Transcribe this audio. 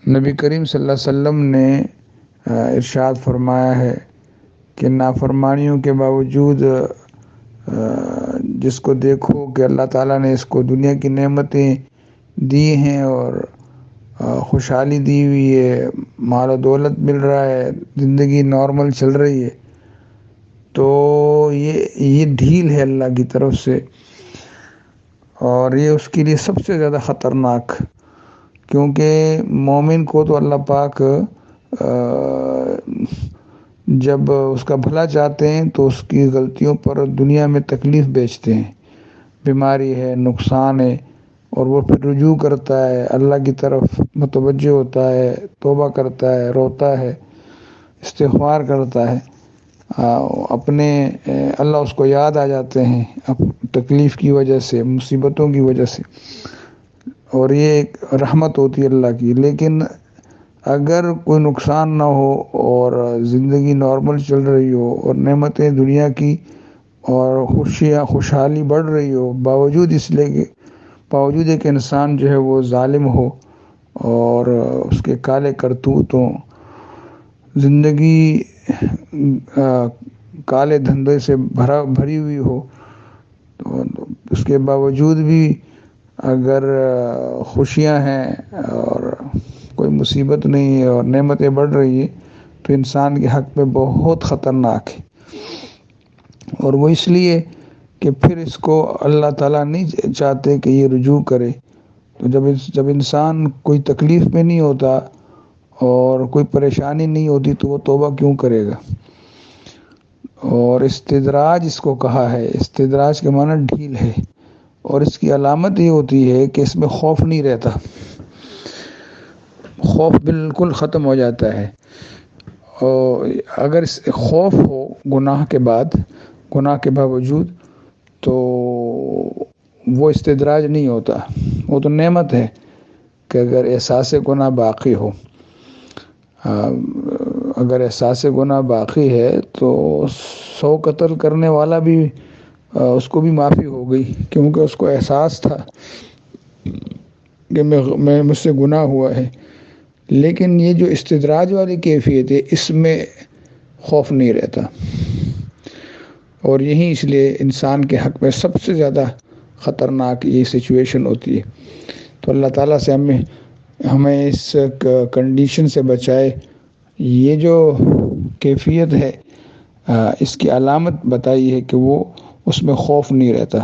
نبی کریم صلی اللہ علیہ وسلم نے ارشاد فرمایا ہے کہ نافرمانیوں کے باوجود جس کو دیکھو کہ اللہ تعالیٰ نے اس کو دنیا کی نعمتیں دی ہیں اور خوشحالی دی ہوئی ہے، مال و دولت مل رہا ہے، زندگی نارمل چل رہی ہے، تو یہ ڈھیل ہے اللہ کی طرف سے، اور یہ اس کے لیے سب سے زیادہ خطرناک، کیونکہ مومن کو تو اللہ پاک جب اس کا بھلا چاہتے ہیں تو اس کی غلطیوں پر دنیا میں تکلیف بیچتے ہیں، بیماری ہے، نقصان ہے، اور وہ پھر رجوع کرتا ہے، اللہ کی طرف متوجہ ہوتا ہے، توبہ کرتا ہے، روتا ہے، استغفار کرتا ہے، اپنے اللہ اس کو یاد آ جاتے ہیں تکلیف کی وجہ سے، مصیبتوں کی وجہ سے، اور یہ ایک رحمت ہوتی ہے اللہ کی۔ لیکن اگر کوئی نقصان نہ ہو اور زندگی نارمل چل رہی ہو اور نعمتیں دنیا کی اور خوشحالی بڑھ رہی ہو، باوجود ایک انسان جو ہے وہ ظالم ہو اور اس کے کالے کرتوتوں، زندگی کالے دھندے سے بھری ہوئی ہو، تو اس کے باوجود بھی اگر خوشیاں ہیں اور کوئی مصیبت نہیں ہے اور نعمتیں بڑھ رہی ہیں، تو انسان کے حق میں بہت خطرناک ہے، اور وہ اس لیے کہ پھر اس کو اللہ تعالیٰ نہیں چاہتے کہ یہ رجوع کرے۔ تو جب انسان کوئی تکلیف میں نہیں ہوتا اور کوئی پریشانی نہیں ہوتی تو وہ توبہ کیوں کرے گا؟ اور استدراج اس کو کہا ہے، استدراج کے معنی ڈھیل ہے، اور اس کی علامت یہ ہوتی ہے کہ اس میں خوف نہیں رہتا، خوف بالکل ختم ہو جاتا ہے، اور اگر خوف ہو گناہ کے باوجود تو وہ استدراج نہیں ہوتا، وہ تو نعمت ہے کہ اگر احساس گناہ باقی ہو، اگر احساس گناہ باقی ہے تو 100 قتل کرنے والا بھی اس کو بھی معافی ہو گئی، کیونکہ اس کو احساس تھا کہ مجھ سے گناہ ہوا ہے۔ لیکن یہ جو استدراج والی کیفیت ہے، اس میں خوف نہیں رہتا، اور یہی اس لیے انسان کے حق میں سب سے زیادہ خطرناک یہ سچویشن ہوتی ہے۔ تو اللہ تعالیٰ سے ہمیں اس کنڈیشن سے بچائے۔ یہ جو کیفیت ہے، اس کی علامت بتائی ہے کہ وہ اس میں خوف نہیں رہتا۔